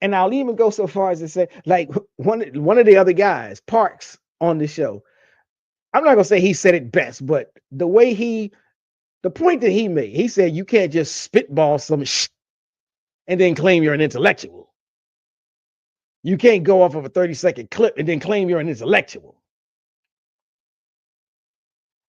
And I'll even go so far as to say, like one of the other guys, Parks, on the show, I'm not gonna say he said it best, but the point that he made, he said you can't just spitball some and then claim you're an intellectual. You can't go off of a 30-second clip and then claim you're an intellectual.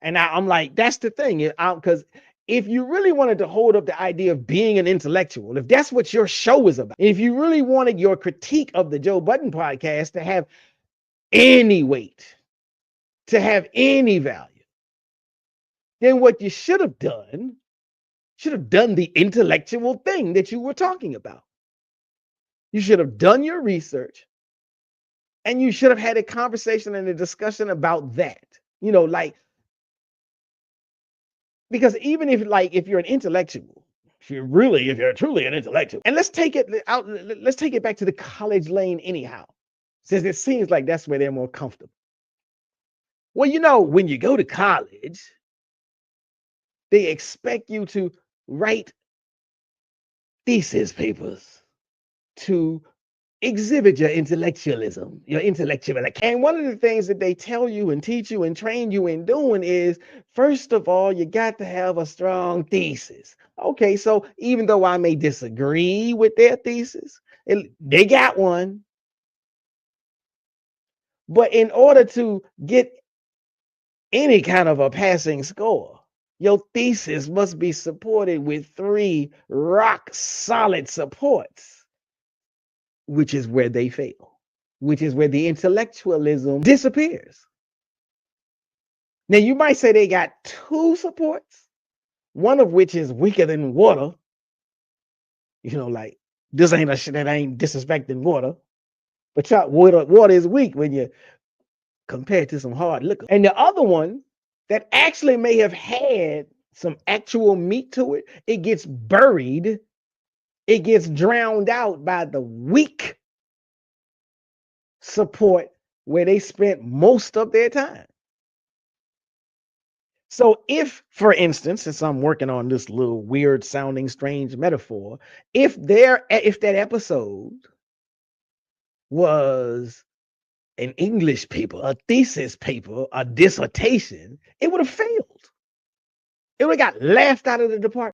And I'm like, that's the thing, because if you really wanted to hold up the idea of being an intellectual, if that's what your show is about, if you really wanted your critique of the Joe Budden podcast to have any weight, to have any value, then what you should have done the intellectual thing that you were talking about. You should have done your research and you should have had a conversation and a discussion about that. Like, because even if you're an intellectual, if you're truly an intellectual, and let's take it back to the college lane anyhow, since it seems like that's where they're more comfortable. Well, when you go to college, they expect you to write thesis papers to exhibit your intellectualism, your intellectuality. And one of the things that they tell you and teach you and train you in doing is, first of all, you got to have a strong thesis. Okay, so even though I may disagree with their thesis, they got one. But in order to get any kind of a passing score, your thesis must be supported with 3 rock solid supports, which is where they fail, which is where the intellectualism disappears. Now, you might say they got 2 supports, one of which is weaker than water. Like, this ain't a shit that ain't disrespecting water. But water is weak when you compare it to some hard liquor. And the other one that actually may have had some actual meat to it, it gets buried, it gets drowned out by the weak support where they spent most of their time. So if, for instance, since I'm working on this little weird sounding strange metaphor, if that episode was an English paper, a thesis paper, a dissertation, it would have failed. It would have got laughed out of the department.